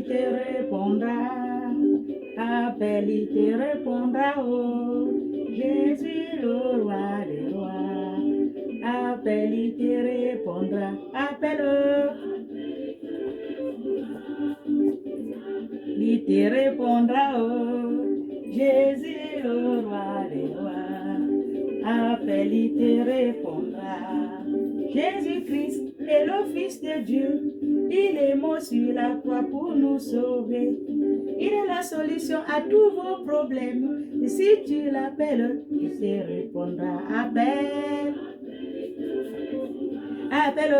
te répondra. Appelle, il te répondra. Oh, Jésus, le roi des rois. Appelle, il te répondra. Appelle. Il te répondra. Oh, Jésus, le roi des rois. Appelle, il te répondra. Jésus-Christ est le Fils de Dieu. Il est mort sur la croix pour nous sauver. Il est la solution à tous vos problèmes. Et si tu l'appelles, il te répondra. Appelle. Appelle.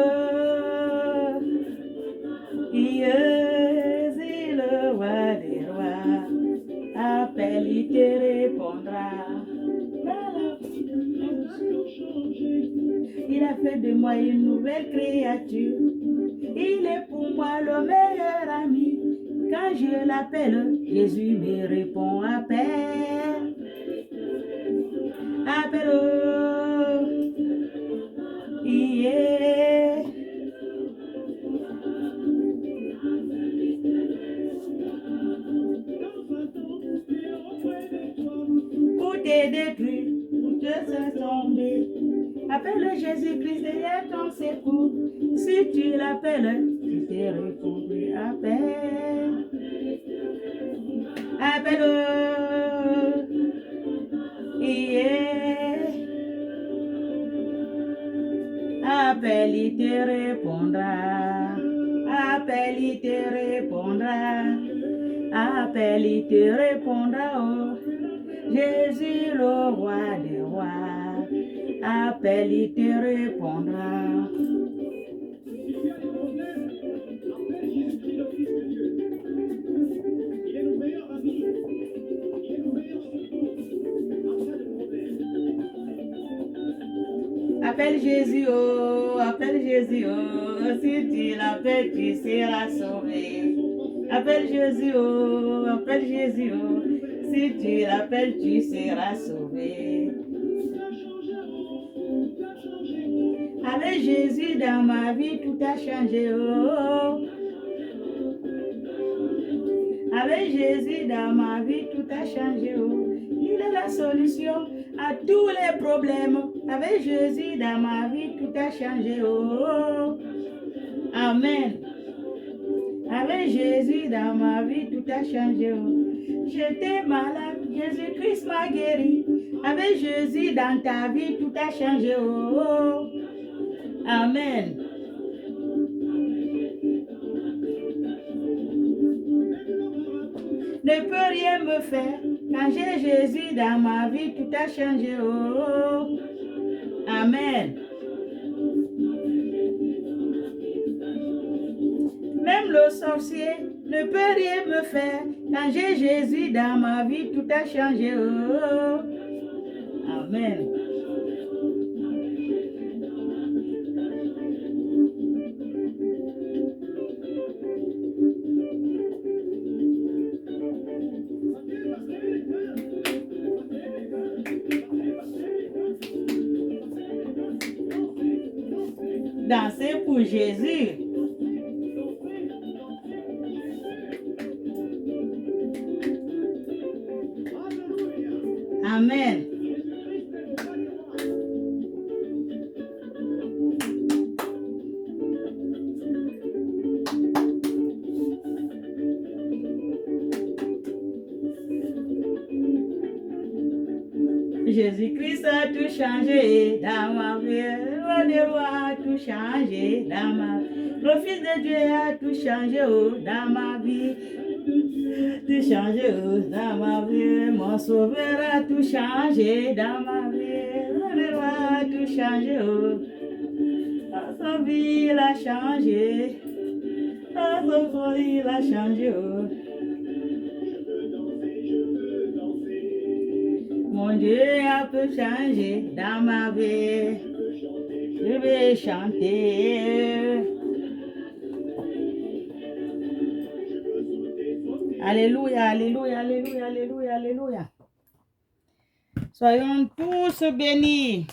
Il est le roi des rois. Appelle, il te répondra. Il a fait de moi une nouvelle créature. Il est pour moi le meilleur ami. Quand je l'appelle, Jésus me répond. Appelle. Appelle. Il est. Pour te détruire, pour te faire tomber. Appelle Jésus-Christ derrière ton secours. Si tu l'appelles, il te répondra. Appelle. Appelle. Yeah. Appelle, il te répondra. Appelle, il te répondra. Appelle, il te répondra. Oh, Jésus, le roi des rois. Appelle, il te répondra. Appelle Jésus, oh, appelle Jésus, oh, si tu l'appelles, tu seras sauvé. Appelle Jésus, oh, appelle Jésus, oh, si tu l'appelles, tu seras sauvé. Avec Jésus dans ma vie, tout a changé, oh. Avec Jésus dans ma vie, tout a changé, oh. Il est la solution à tous les problèmes. Avec Jésus dans ma vie, tout a changé, oh. Amen. Avec Jésus dans ma vie, tout a changé, oh. J'étais malade, Jésus-Christ m'a guéri. Avec Jésus dans ta vie, tout a changé, oh. Amen. Ne peut rien me faire. Quand j'ai Jésus dans ma vie, tout a changé, oh. Amen. Même le sorcier ne peut rien me faire. Quand j'ai Jésus dans ma vie, tout a changé, oh. Amen. Danser pour Jésus. Amen. Jésus-Christ a tout changé dans ma vie. Le roi des rois a tout changé dans ma vie. Le Fils de Dieu a tout changé dans ma vie. Tout changé dans ma vie. Mon sauveur a tout changé dans ma vie. Le roi des rois a tout changé. Dans sa vie, il a changé. Dans sa vie, il a changé. Mon Dieu a tout changé dans ma vie. Je vais chanter. Alléluia, alléluia, alléluia, alléluia, alléluia. Soyons tous bénis.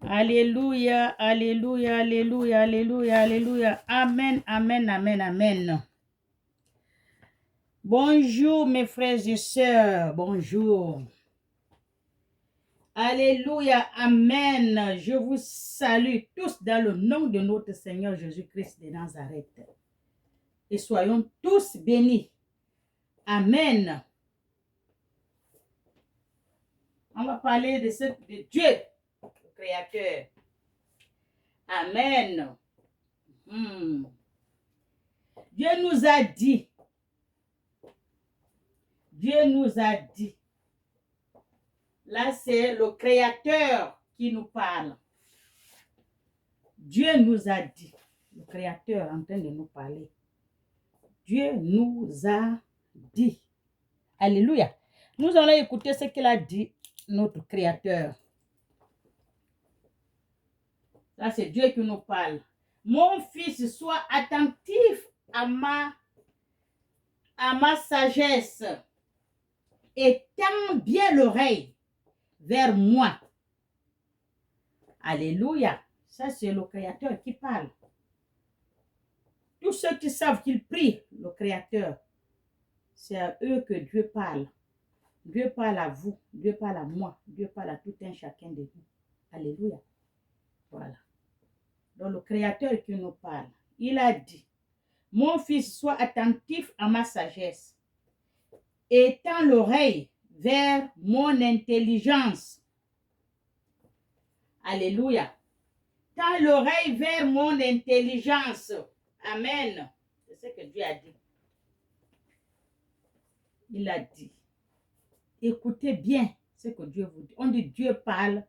Alléluia, alléluia, alléluia, alléluia, alléluia. Amen, amen, amen, amen. Bonjour mes frères et sœurs, bonjour. Alléluia, amen. Je vous salue tous dans le nom de notre Seigneur Jésus-Christ de Nazareth. Et soyons tous bénis. Amen. On va parler de Dieu, le Créateur. Amen. Dieu nous a dit. Dieu nous a dit. Là, c'est le Créateur qui nous parle. Dieu nous a dit. Le Créateur est en train de nous parler. Dieu nous a dit. Alléluia. Nous allons écouter ce qu'il a dit, notre Créateur. Là, c'est Dieu qui nous parle. Mon fils, sois attentif à ma sagesse et tends bien l'oreille vers moi. Alléluia. Ça, c'est le Créateur qui parle. Tous ceux qui savent qu'il prie, le Créateur, c'est à eux que Dieu parle. Dieu parle à vous, Dieu parle à moi, Dieu parle à tout un chacun de nous. Alléluia. Voilà. Donc le Créateur qui nous parle, il a dit, mon fils, sois attentif à ma sagesse et tends l'oreille vers mon intelligence. Alléluia. Tends l'oreille vers mon intelligence. Amen. C'est ce que Dieu a dit. Il a dit. Écoutez bien ce que Dieu vous dit. On dit Dieu parle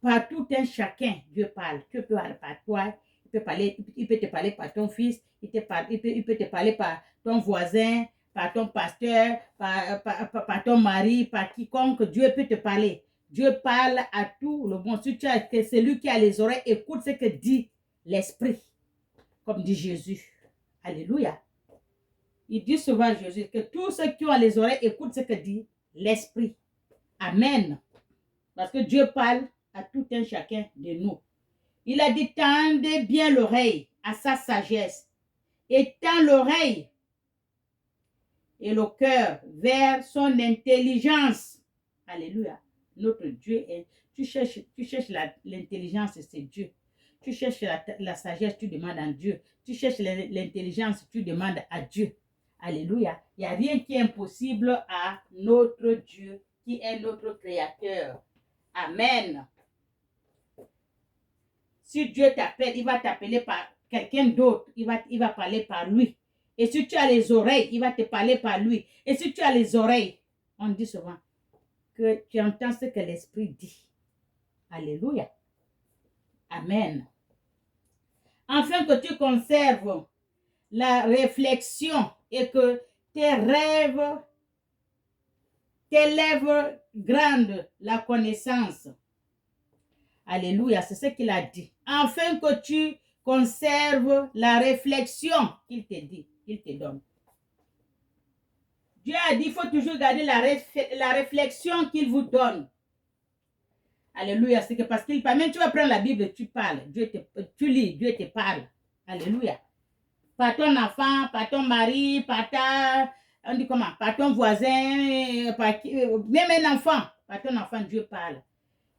par tout un chacun. Dieu parle. Dieu peut parler par toi. Il peut te parler par ton fils. Il peut te parler par ton voisin, par ton pasteur, par ton mari, par quiconque. Dieu peut te parler. Dieu parle à tout le monde. Si tu as que celui qui a les oreilles, écoute ce que dit l'Esprit. Comme dit Jésus. Alléluia. Il dit souvent à Jésus que tous ceux qui ont les oreilles écoutent ce que dit l'Esprit. Amen. Parce que Dieu parle à tout un chacun de nous. Il a dit, tendez bien l'oreille à sa sagesse et tend l'oreille et le cœur vers son intelligence. Alléluia. Notre Dieu est, tu cherches l'intelligence, c'est Dieu. Tu cherches la sagesse, tu demandes à Dieu. Tu cherches l'intelligence, tu demandes à Dieu. Alléluia. Il n'y a rien qui est impossible à notre Dieu, qui est notre Créateur. Amen. Si Dieu t'appelle, il va t'appeler par quelqu'un d'autre. Il va parler par lui. Et si tu as les oreilles, il va te parler par lui. Et si tu as les oreilles, on dit souvent que tu entends ce que l'Esprit dit. Alléluia. Amen. Afin que tu conserves la réflexion et que tes lèvres grandent la connaissance. Alléluia, c'est ce qu'il a dit. Afin que tu conserves la réflexion qu'il te dit, qu'il te donne. Dieu a dit, il faut toujours garder la réflexion qu'il vous donne. Alléluia, c'est que parce qu'il parle, même tu vas prendre la Bible, tu parles, tu lis, Dieu te parle. Alléluia. Par ton enfant, par ton mari, par ton voisin, même un enfant, par ton enfant, Dieu parle.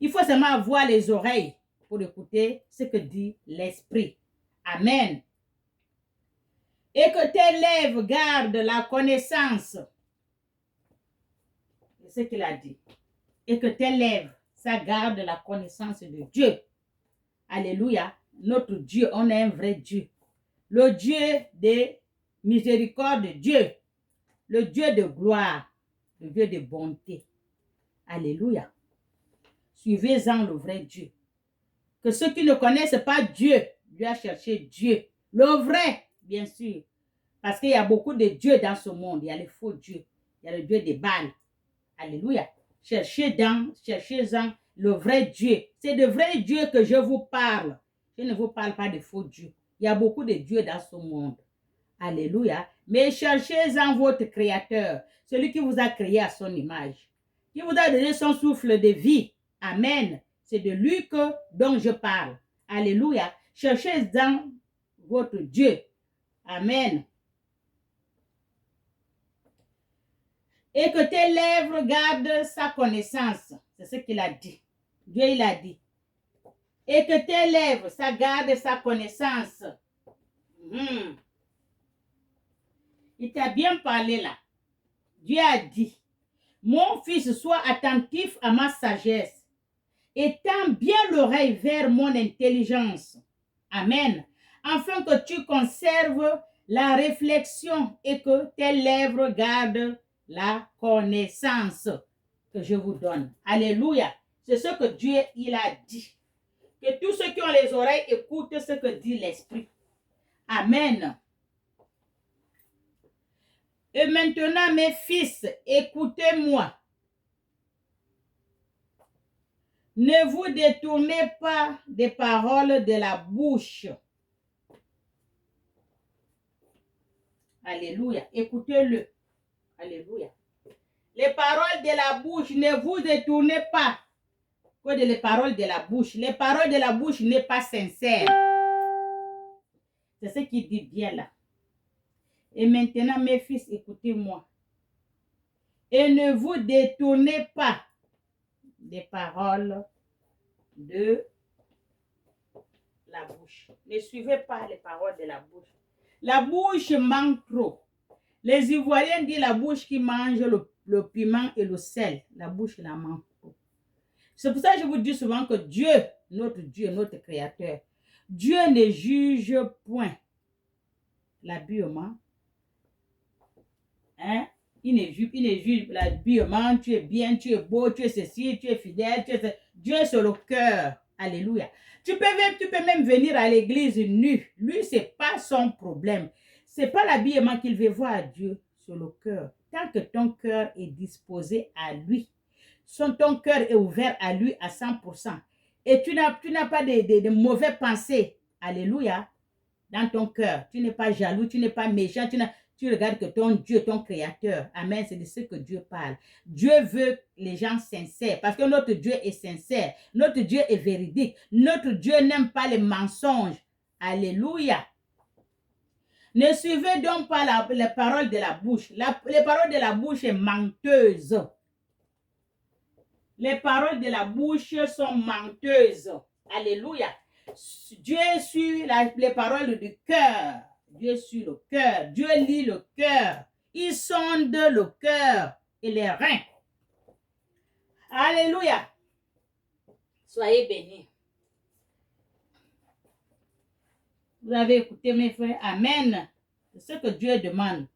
Il faut seulement avoir les oreilles pour écouter ce que dit l'Esprit. Amen. Et que tes lèvres gardent la connaissance. C'est ce qu'il a dit. Et que tes lèvres, ça garde la connaissance de Dieu. Alléluia. Notre Dieu, on est un vrai Dieu. Le Dieu de miséricorde, Dieu. Le Dieu de gloire. Le Dieu de bonté. Alléluia. Suivez-en le vrai Dieu. Que ceux qui ne connaissent pas Dieu, Dieu a cherché Dieu. Le vrai, bien sûr. Parce qu'il y a beaucoup de dieux dans ce monde. Il y a les faux dieux. Il y a le Dieu des Baals. Alléluia. Cherchez-en le vrai Dieu. C'est de vrai Dieu que je vous parle. Je ne vous parle pas de faux dieux. Il y a beaucoup de dieux dans ce monde. Alléluia. Mais cherchez-en votre Créateur. Celui qui vous a créé à son image. Qui vous a donné son souffle de vie. Amen. C'est de lui dont je parle. Alléluia. Cherchez dans votre Dieu. Amen. Et que tes lèvres gardent sa connaissance. C'est ce qu'il a dit. Dieu, il a dit. Et que tes lèvres, ça garde sa connaissance. Il t'a bien parlé là. Dieu a dit, mon fils, sois attentif à ma sagesse et tends bien l'oreille vers mon intelligence. Amen. Afin que tu conserves la réflexion et que tes lèvres gardent la connaissance que je vous donne. Alléluia. C'est ce que Dieu, il a dit. Que tous ceux qui ont les oreilles écoutent ce que dit l'Esprit. Amen. Et maintenant, mes fils, écoutez-moi. Ne vous détournez pas des paroles de la bouche. Alléluia. Écoutez-le. Alléluia. Les paroles de la bouche, ne vous détournez pas que les paroles de la bouche. Les paroles de la bouche n'est pas sincère. C'est ce qu'il dit bien là. Et maintenant, mes fils, écoutez-moi. Et ne vous détournez pas des paroles de la bouche. Ne suivez pas les paroles de la bouche. La bouche manque trop. Les Ivoiriens disent la bouche qui mange le piment et le sel. La bouche la manque trop. C'est pour ça que je vous dis souvent que Dieu, notre Créateur, Dieu ne juge point l'habillement. Hein? Il ne juge l'habillement. Tu es bien, tu es beau, tu es ceci, tu es fidèle. Dieu, c'est le cœur. Alléluia. Tu peux même venir à l'église nu. Lui, ce n'est pas son problème. Ce n'est pas l'habillement qu'il veut voir à Dieu, c'est le cœur. Tant que ton cœur est disposé à lui, ton cœur est ouvert à lui à 100%. Et tu n'as pas de mauvaises pensées. Alléluia. Dans ton cœur. Tu n'es pas jaloux, tu n'es pas méchant, tu regardes que ton Dieu, ton Créateur. Amen, c'est de ce que Dieu parle. Dieu veut les gens sincères parce que notre Dieu est sincère. Notre Dieu est véridique. Notre Dieu n'aime pas les mensonges. Alléluia. Ne suivez donc pas les paroles de la bouche. Les paroles de la bouche sont menteuses. Les paroles de la bouche sont menteuses. Alléluia. Dieu suit les paroles du cœur. Dieu suit le cœur. Dieu lit le cœur. Il sonde le cœur et les reins. Alléluia. Soyez bénis. Vous avez écouté mes frères. Amen. C'est ce que Dieu demande.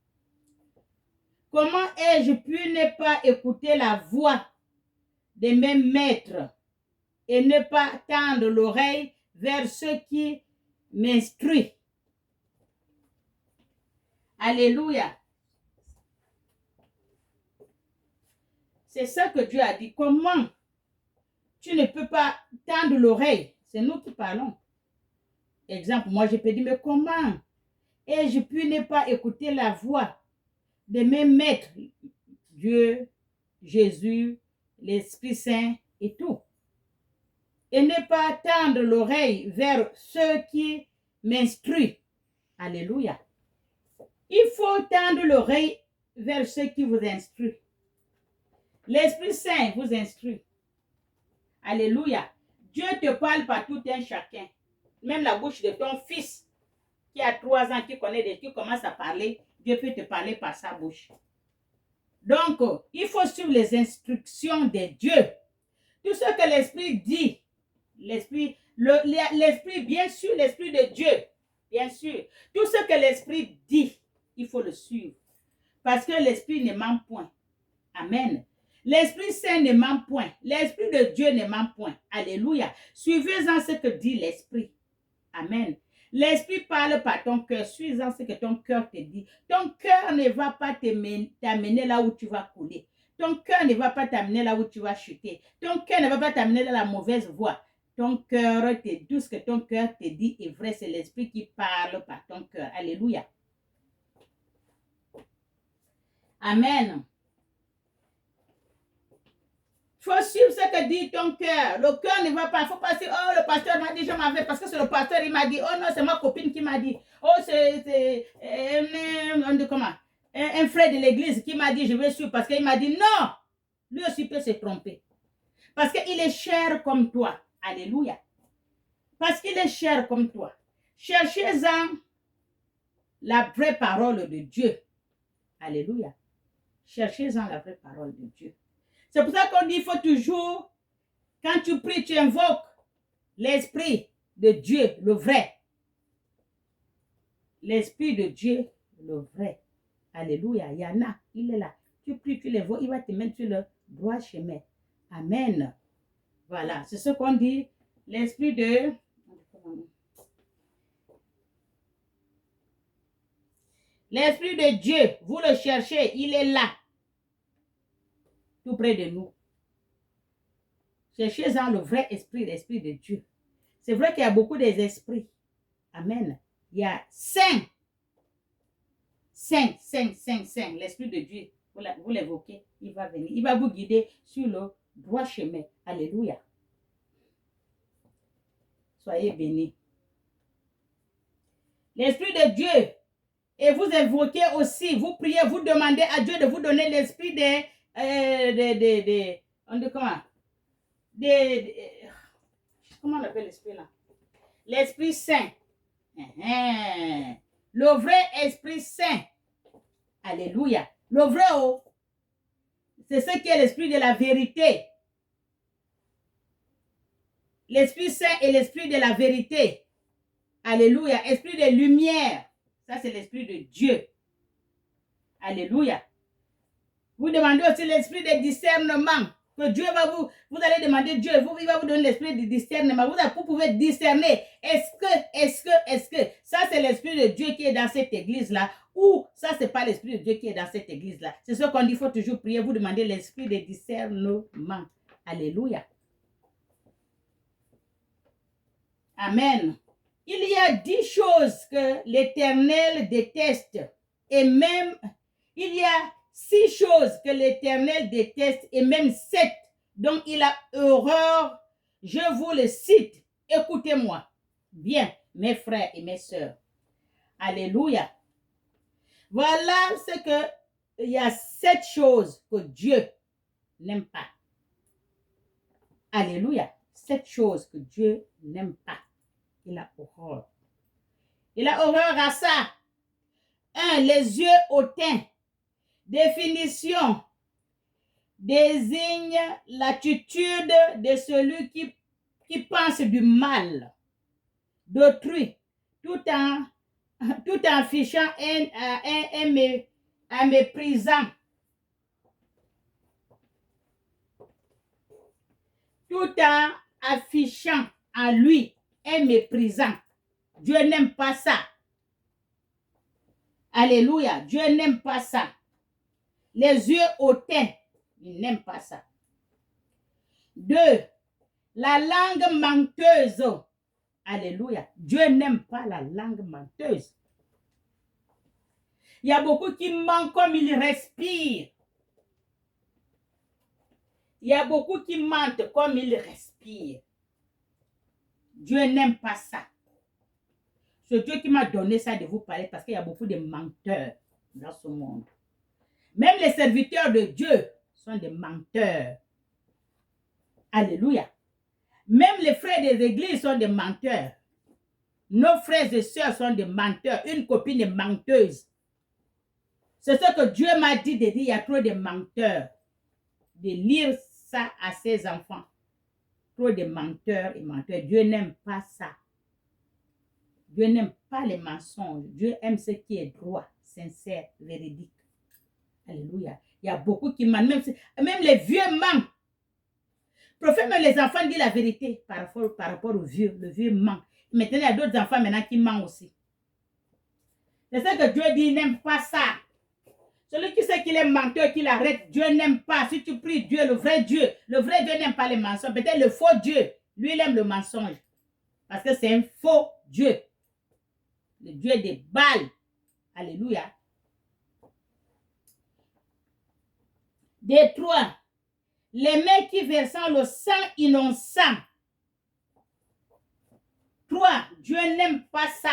Comment ai-je pu ne pas écouter la voix de mes maîtres et ne pas tendre l'oreille vers ceux qui m'instruisent? Alléluia. C'est ça que Dieu a dit. Comment tu ne peux pas tendre l'oreille? C'est nous qui parlons. Exemple, moi je peux dire, mais comment ai-je pu ne pas écouter la voix de mes maîtres, Dieu, Jésus, l'Esprit Saint et tout? Et ne pas tendre l'oreille vers ceux qui m'instruisent. Alléluia. Il faut tendre l'oreille vers ceux qui vous instruisent. L'Esprit Saint vous instruit. Alléluia. Dieu te parle par tout un chacun. Même la bouche de ton fils qui a 3 ans, qui commence à parler, Dieu peut te parler par sa bouche. Donc, il faut suivre les instructions de Dieu. Tout ce que l'Esprit dit, l'Esprit, bien sûr, l'Esprit de Dieu, bien sûr. Tout ce que l'Esprit dit, il faut le suivre. Parce que l'Esprit ne ment point. Amen. L'Esprit Saint ne ment point. L'Esprit de Dieu ne ment point. Alléluia. Suivez-en ce que dit l'Esprit. Amen. L'Esprit parle par ton cœur. Suis-en ce que ton cœur te dit. Ton cœur ne va pas t'amener là où tu vas couler. Ton cœur ne va pas t'amener là où tu vas chuter. Ton cœur ne va pas t'amener dans la mauvaise voie. Ton cœur te dit, ce que ton cœur te dit est vrai. C'est l'Esprit qui parle par ton cœur. Alléluia. Amen. Il faut suivre ce que dit ton cœur. Le cœur ne va pas. Il ne faut pas dire, oh, le pasteur m'a dit, je m'en vais, parce que c'est le pasteur, il m'a dit, oh non, c'est ma copine qui m'a dit, oh, c'est comment? Un frère de l'église qui m'a dit, je vais suivre, parce qu'il m'a dit, non, lui aussi peut se tromper. Parce qu'il est cher comme toi. Alléluia. Parce qu'il est cher comme toi. Cherchez-en la vraie parole de Dieu. Alléluia. Cherchez-en la vraie parole de Dieu. C'est pour ça qu'on dit, il faut toujours, quand tu pries, tu invoques l'Esprit de Dieu, le vrai. L'Esprit de Dieu, le vrai. Alléluia. Il y en a, il est là. Tu pries, tu l'invoques, il va te mettre sur le droit chemin. Amen. Voilà, c'est ce qu'on dit. L'Esprit de... L'Esprit de Dieu, vous le cherchez, il est là. Tout près de nous. Cherchez-en le vrai esprit, l'Esprit de Dieu. C'est vrai qu'il y a beaucoup d'esprits. Amen. Il y a 5. L'Esprit de Dieu, vous l'évoquez, il va venir. Il va vous guider sur le droit chemin. Alléluia. Soyez bénis. L'Esprit de Dieu. Et vous évoquez aussi, vous priez, vous demandez à Dieu de vous donner l'esprit comment on appelle l'esprit là? L'Esprit Saint. Le vrai Esprit Saint. Alléluia. Le vrai, oh, c'est ce qui est l'esprit de la vérité. L'Esprit Saint est l'esprit de la vérité. Alléluia. Esprit de lumière. Ça, c'est l'Esprit de Dieu. Alléluia. Vous demandez aussi l'esprit de discernement. Que Dieu va vous allez demander Dieu, il va vous donner l'esprit de discernement. Vous pouvez discerner. Est-ce que. Ça, c'est l'esprit de Dieu qui est dans cette église-là. Ou ça, c'est pas l'esprit de Dieu qui est dans cette église-là. C'est ce qu'on dit, il faut toujours prier. Vous demandez l'esprit de discernement. Alléluia. Amen. Il y a 10 choses que l'Éternel déteste. Et même, il y a 6 choses que l'Éternel déteste et même 7 dont il a horreur. Je vous le cite. Écoutez-moi bien, mes frères et mes sœurs. Alléluia. Voilà ce que il y a 7 choses que Dieu n'aime pas. Alléluia. 7 choses que Dieu n'aime pas. Il a horreur. Il a horreur à ça. 1. Les yeux hautains. Définition. Désigne l'attitude de celui qui pense du mal d'autrui, tout en fichant un méprisant. Tout en affichant en lui un méprisant. Dieu n'aime pas ça. Alléluia. Dieu n'aime pas ça. Les yeux hautains, il n'aime pas ça. 2. La langue menteuse. Alléluia. Dieu n'aime pas la langue menteuse. Il y a beaucoup qui mentent comme ils respirent. Il y a beaucoup qui mentent comme ils respirent. Dieu n'aime pas ça. C'est Dieu qui m'a donné ça de vous parler parce qu'il y a beaucoup de menteurs dans ce monde. Même les serviteurs de Dieu sont des menteurs. Alléluia. Même les frères des églises sont des menteurs. Nos frères et sœurs sont des menteurs. Une copine est menteuse. C'est ce que Dieu m'a dit de dire. Il y a trop de menteurs. De lire ça à ses enfants. Trop de menteurs et menteurs. Dieu n'aime pas ça. Dieu n'aime pas les mensonges. Dieu aime ce qui est droit, sincère, véridique. Alléluia. Il y a beaucoup qui mentent. Même les vieux mentent. Prophète, même les enfants disent la vérité par rapport au vieux. Le vieux ment. Maintenant, il y a d'autres enfants maintenant qui mentent aussi. C'est ça que Dieu dit, il n'aime pas ça. Celui qui sait qu'il est menteur, qu'il arrête, Dieu n'aime pas. Si tu pries Dieu, le vrai Dieu n'aime pas les mensonges. Peut-être le faux Dieu, lui, il aime le mensonge. Parce que c'est un faux Dieu. Le Dieu des Baals. Alléluia. Des 3. les mains qui versent le sang innocent. 3. Dieu n'aime pas ça.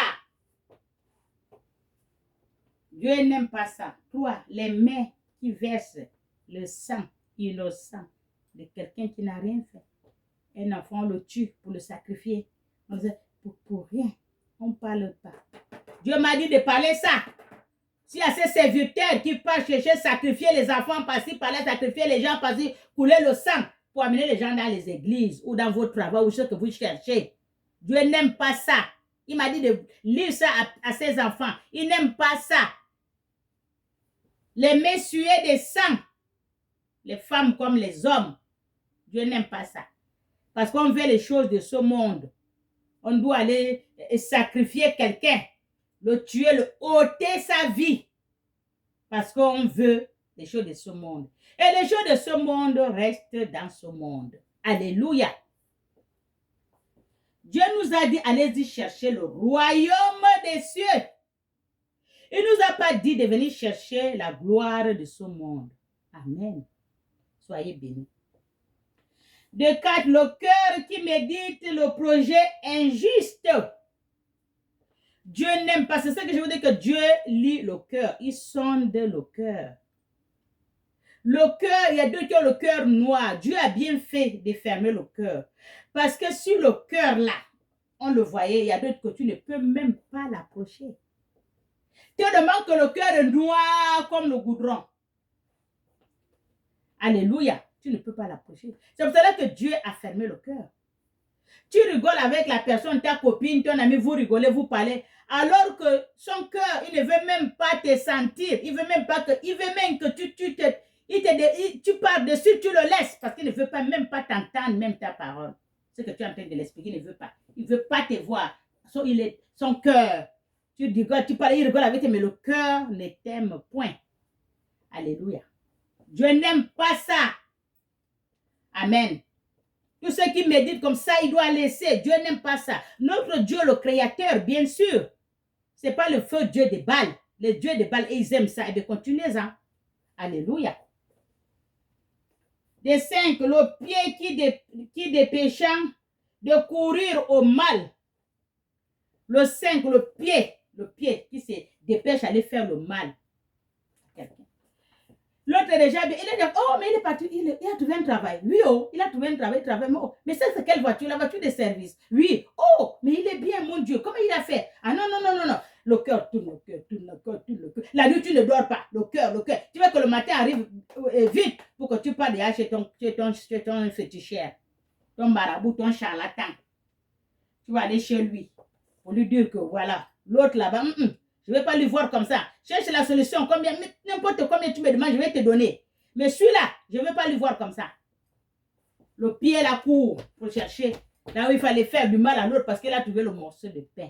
Dieu n'aime pas ça. 3. Les mains qui versent le sang innocent de quelqu'un qui n'a rien fait. Un enfant, on le tue pour le sacrifier. On dit, pour rien, on ne parle pas. Dieu m'a dit de parler ça. S'il y a ces serviteurs qui partent chercher, sacrifier les enfants, par-ci, par-là, sacrifier les gens, par-ci, couler le sang pour amener les gens dans les églises ou dans votre travail ou ce que vous cherchez. Dieu n'aime pas ça. Il m'a dit de lire ça à ses enfants. Il n'aime pas ça. Les mains suées de sang. Les femmes comme les hommes. Dieu n'aime pas ça. Parce qu'on veut les choses de ce monde. On doit aller sacrifier quelqu'un, le tuer, le ôter sa vie. Parce qu'on veut les choses de ce monde. Et les choses de ce monde restent dans ce monde. Alléluia. Dieu nous a dit, allez-y chercher le royaume des cieux. Il ne nous a pas dit de venir chercher la gloire de ce monde. Amen. Soyez bénis. De 4, le cœur qui médite le projet injuste. Dieu n'aime pas. C'est ça que je veux dire, que Dieu lit le cœur. Il sonde le cœur. Le cœur, il y a deux qui ont le cœur noir. Dieu a bien fait de fermer le cœur. Parce que sur le cœur là, on le voyait, il y a d'autres que tu ne peux même pas l'approcher. Tellement que le cœur est noir comme le goudron. Alléluia. Tu ne peux pas l'approcher. C'est pour cela que Dieu a fermé le cœur. Tu rigoles avec la personne, ta copine, ton ami, vous rigolez, vous parlez, alors que son cœur, il ne veut même pas te sentir. Il veut même pas que, il veut même que tu parles dessus, tu le laisses, parce qu'il ne veut pas même pas t'entendre, même ta parole. Ce que tu es en train de l'expliquer, il ne veut pas. Il ne veut pas te voir. Son cœur. Tu rigoles, tu parles, il rigole avec toi, mais le cœur ne t'aime point. Alléluia. Dieu n'aime pas ça. Amen. Tout ce qui médite comme ça, il doit laisser. Dieu n'aime pas ça. Notre Dieu, le Créateur, bien sûr, ce n'est pas le feu Dieu des Baals. Les dieux des Baals, ils aiment ça. Et bien, continuez-en. Alléluia. Des 5, le pied qui dépêchant de courir au mal. Le 5, le pied qui se dépêche d'aller faire le mal. L'autre est déjà bien. Il a dit, oh, mais il est parti, il a trouvé un travail. Oui, oh, il a trouvé un travail, mais ça, c'est quelle voiture? La voiture de service. Oui, oh, mais il est bien, mon Dieu. Comment il a fait? Ah non, non, non, non, non. Le cœur tourne, le cœur tourne, le cœur tourne, le cœur. La nuit, tu ne dors pas. Le cœur, le cœur. Tu veux que le matin arrive vite pour que tu parles déjà chez ton féticheur, ton marabout, ton charlatan. Tu vas aller chez lui pour lui dire que voilà, l'autre là-bas, je ne vais pas lui voir comme ça. Cherche la solution. N'importe combien tu me demandes, je vais te donner. Mais celui-là, je ne vais pas lui voir comme ça. Le pied, la cour, pour chercher. Là où il fallait faire du mal à l'autre parce qu'il a trouvé le morceau de pain.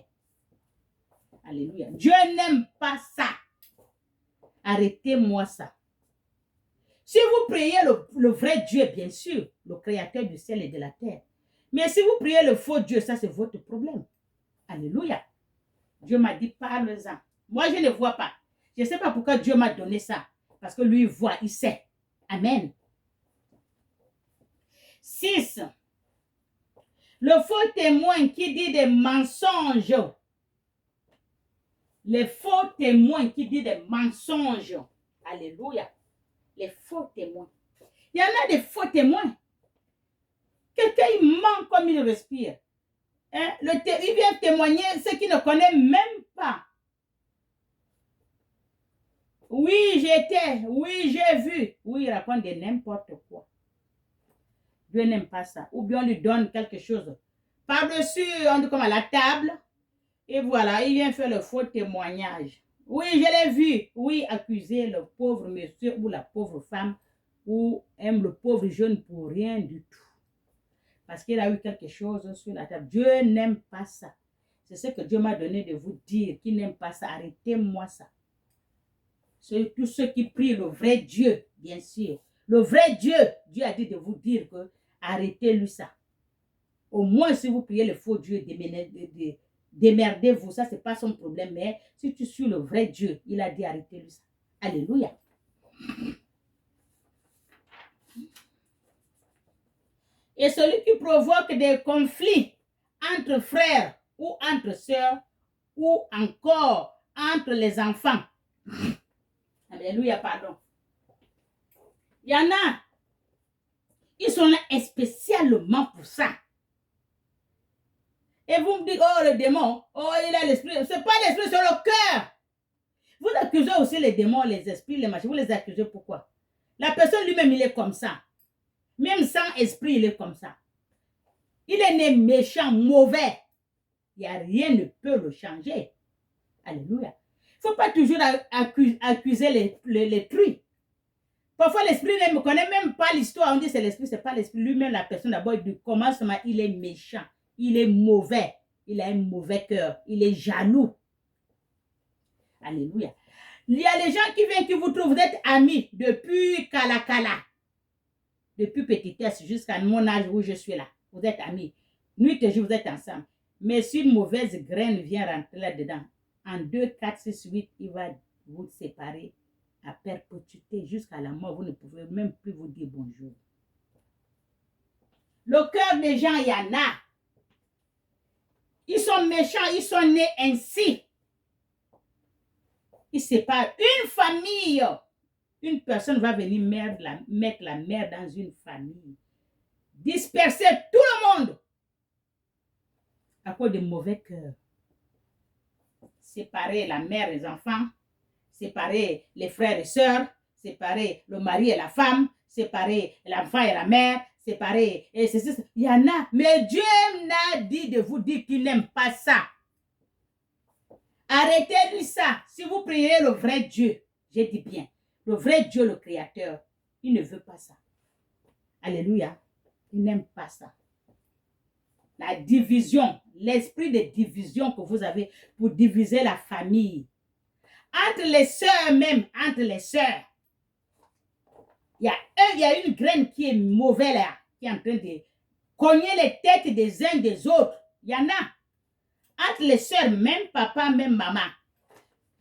Alléluia. Dieu n'aime pas ça. Arrêtez-moi ça. Si vous priez le vrai Dieu, bien sûr, le créateur du ciel et de la terre. Mais si vous priez le faux Dieu, ça c'est votre problème. Alléluia. Dieu m'a dit, parle-en. Moi, je ne vois pas. Je ne sais pas pourquoi Dieu m'a donné ça. Parce que lui, il voit, il sait. Amen. 6. Le faux témoin qui dit des mensonges. Les faux témoins qui disent des mensonges. Alléluia. Les faux témoins. Il y en a des faux témoins. Quelqu'un, il ment comme il respire. Hein? Il vient témoigner ce qu'il ne connaît même pas. Oui, j'étais. Oui, j'ai vu. Oui, il raconte de n'importe quoi. Dieu n'aime pas ça. Ou bien on lui donne quelque chose. Par-dessus, on dit comme à la table. Et voilà, il vient faire le faux témoignage. Oui, je l'ai vu. Oui, accuser le pauvre monsieur ou la pauvre femme ou aime le pauvre jeune pour rien du tout. Parce qu'il a eu quelque chose sur la table. Dieu n'aime pas ça. C'est ce que Dieu m'a donné de vous dire, qu'il n'aime pas ça. Arrêtez-moi ça. C'est tous ceux qui prient le vrai Dieu, bien sûr. Le vrai Dieu, Dieu a dit de vous dire que arrêtez-lui ça. Au moins, si vous priez le faux Dieu, démerdez-vous. Ça, ce n'est pas son problème. Mais si tu suis le vrai Dieu, il a dit arrêtez-lui ça. Alléluia. Et celui qui provoque des conflits entre frères ou entre sœurs ou encore entre les enfants. Alléluia, pardon. Il y en a, ils sont là spécialement pour ça. Et vous me dites, oh, le démon, oh, il a l'esprit. Ce n'est pas l'esprit, c'est le cœur. Vous accusez aussi les démons, les esprits, les machins. Vous les accusez pourquoi? La personne lui-même, il est comme ça. Même sans esprit, il est comme ça. Il est né méchant, mauvais. Il n'y a rien ne peut le changer. Alléluia. Il ne faut pas toujours accuser les trucs. Parfois, l'esprit ne connaît même pas l'histoire. On dit c'est l'esprit, ce n'est pas l'esprit. Lui-même, la personne d'abord, du commencement, il est méchant. Il est mauvais. Il a un mauvais cœur. Il est jaloux. Alléluia. Il y a les gens qui viennent, qui vous trouvent, vous êtes amis depuis Kala. Depuis petitesse jusqu'à mon âge où je suis là. Vous êtes amis. Nuit et jour, vous êtes ensemble. Mais si une mauvaise graine vient rentrer là-dedans, en 2, 4, 6, 8, il va vous séparer à perpétuité jusqu'à la mort. Vous ne pouvez même plus vous dire bonjour. Le cœur des gens, il y en a. Ils sont méchants, ils sont nés ainsi. Ils séparent une famille. Une personne va venir mettre la mère dans une famille. Disperser tout le monde. À cause de mauvais cœurs. Séparer la mère et les enfants. Séparer les frères et sœurs. Séparer le mari et la femme. Séparer l'enfant et la mère. Séparer. Et c'est, il y en a. Mais Dieu n'a dit de vous dire qu'il n'aime pas ça. Arrêtez-lui ça. Si vous priez le vrai Dieu, j'ai dit bien, le vrai Dieu, le Créateur, il ne veut pas ça. Alléluia. Il n'aime pas ça. La division, l'esprit de division que vous avez pour diviser la famille. Entre les sœurs même, entre les sœurs. Il y a une graine qui est mauvaise là, qui est en train de cogner les têtes des uns des autres. Il y en a. Entre les sœurs, même papa, même maman.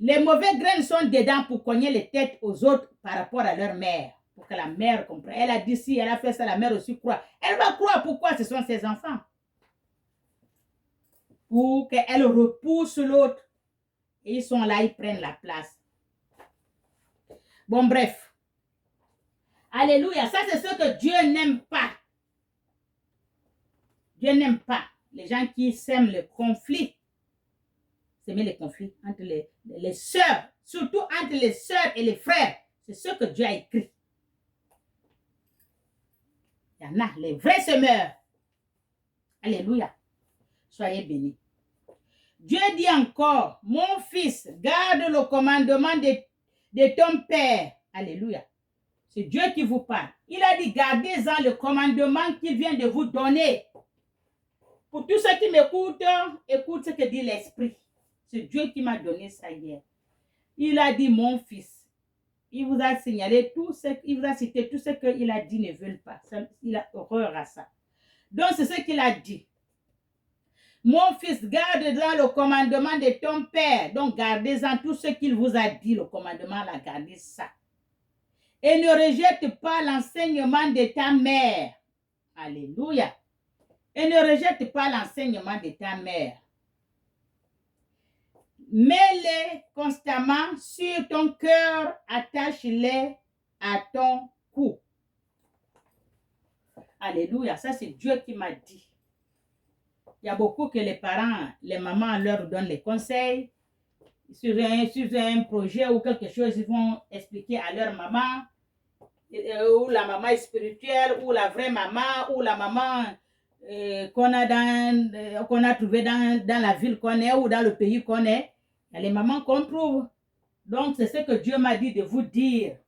Les mauvaises graines sont dedans pour cogner les têtes aux autres par rapport à leur mère. Pour que la mère comprenne. Elle a dit si, elle a fait ça, la mère aussi croit. Elle va croire pourquoi ce sont ses enfants. Pour qu'elle repousse l'autre. Et ils sont là, ils prennent la place. Bon, bref. Alléluia. Ça, c'est ce que Dieu n'aime pas. Dieu n'aime pas les gens qui sèment le conflit. S'aimer les conflits entre les sœurs. Surtout entre les sœurs et les frères. C'est ce que Dieu a écrit. Il y en a, les vrais semeurs. Alléluia. Soyez bénis. Dieu dit encore, mon fils, garde le commandement de ton père. Alléluia. C'est Dieu qui vous parle. Il a dit, gardez-en le commandement qu'il vient de vous donner. Pour tous ceux qui m'écoutent, écoute ce que dit l'Esprit. C'est Dieu qui m'a donné ça hier. Il a dit, mon fils. Il vous a signalé tout ce, il vous a cité tout ce qu'il a dit ne veulent pas. Il a horreur à ça. Donc, c'est ce qu'il a dit. Mon fils, garde dans le commandement de ton père. Donc, gardez-en tout ce qu'il vous a dit, le commandement, là, gardez ça. Et ne rejette pas l'enseignement de ta mère. Alléluia. Et ne rejette pas l'enseignement de ta mère. Mets-les constamment sur ton cœur, attache-les à ton cou. Alléluia, ça c'est Dieu qui m'a dit. Il y a beaucoup que les parents, les mamans leur donnent les conseils. Sur un projet ou quelque chose, ils vont expliquer à leur maman, ou la maman est spirituelle, ou la vraie maman, ou la maman qu'on a trouvée dans la ville qu'on est, ou dans le pays qu'on est. Il y a les mamans qu'on trouve. Donc, c'est ce que Dieu m'a dit de vous dire.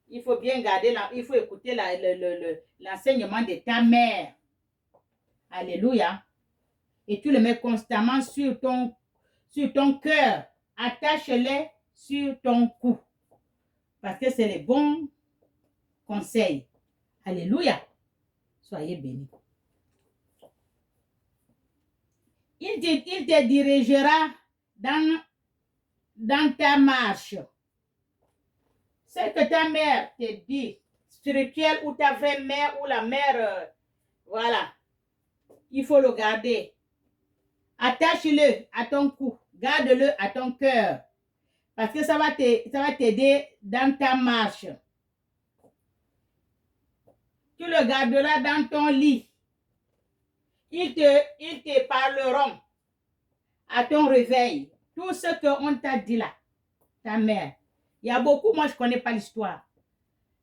Il faut bien garder, il faut écouter l'enseignement de ta mère. Alléluia. Et tu le mets constamment sur ton cœur. Attache-les sur ton cou. Parce que c'est les bons conseils. Alléluia. Soyez bénis. Il te dirigera dans ta marche. Ce que ta mère te dit, spirituel ou ta vraie mère ou la mère, voilà, il faut le garder. Attache-le à ton cou, garde-le à ton cœur, parce que ça va t'aider dans ta marche. Tu le garderas dans ton lit. Ils te parleront à ton réveil. Tout ce qu'on t'a dit là, ta mère. Il y a beaucoup, moi je ne connais pas l'histoire.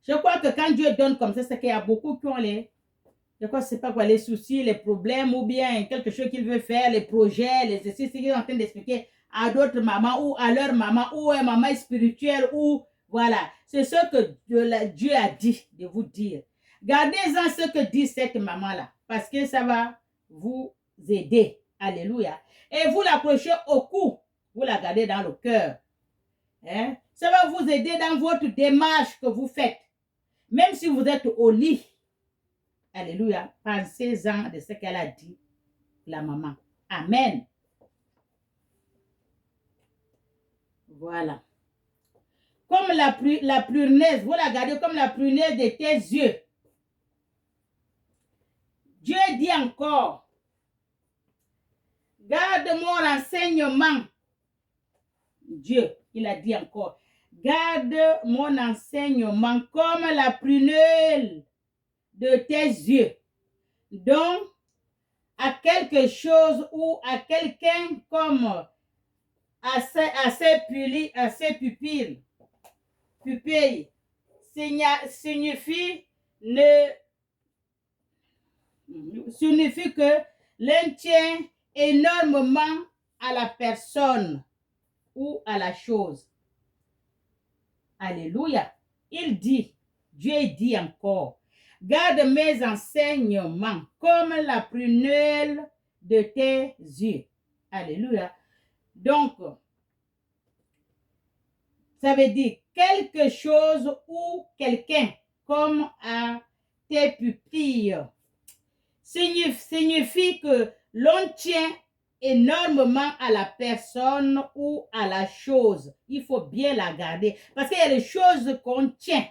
Je crois que quand Dieu donne comme ça, c'est qu'il y a beaucoup qui ont je crois que c'est pas quoi, les soucis, les problèmes ou bien quelque chose qu'il veut faire, les projets, les exercices qu'ils sont en train d'expliquer à d'autres mamans ou à leur maman ou à une maman spirituelle ou voilà. C'est ce que Dieu a dit de vous dire. Gardez-en ce que dit cette maman-là parce que ça va vous aider. Alléluia. Et vous l'accrochez au cou. Vous la gardez dans le cœur. Hein? Ça va vous aider dans votre démarche que vous faites. Même si vous êtes au lit. Alléluia. Pensez-en de ce qu'elle a dit, la maman. Amen. Voilà. Comme la prunaise, vous la gardez comme la prunaise de tes yeux. Dieu dit encore, garde mon enseignement. Dieu, il a dit encore, garde mon enseignement comme la prunelle de tes yeux. Donc, à quelque chose ou à quelqu'un comme à ses pupilles signifie que l'un tient énormément à la personne ou à la chose. Alléluia. Il dit, Dieu dit encore, garde mes enseignements comme la prunelle de tes yeux. Alléluia. Donc, ça veut dire quelque chose ou quelqu'un comme à tes pupilles. Signifie que l'on tient énormément à la personne ou à la chose. Il faut bien la garder. Parce qu'il y a des choses qu'on tient.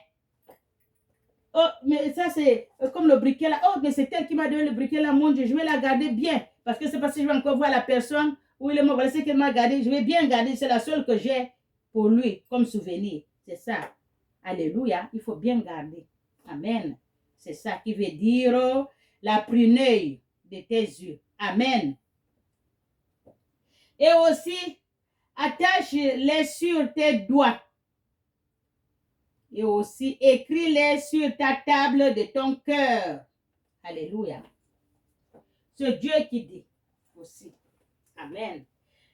Oh, mais ça c'est comme le briquet là. Oh, mais c'est elle qui m'a donné le briquet là. Mon Dieu, je vais la garder bien. Parce que c'est parce que je vais encore voir la personne où il est mort. Voilà ce qu'elle m'a gardé. Je vais bien garder. C'est la seule que j'ai pour lui comme souvenir. C'est ça. Alléluia. Il faut bien garder. Amen. C'est ça qui veut dire la prunelle de tes yeux. Amen. Et aussi, attache-les sur tes doigts. Et aussi, écris-les sur ta table de ton cœur. Alléluia. C'est Dieu qui dit aussi. Amen.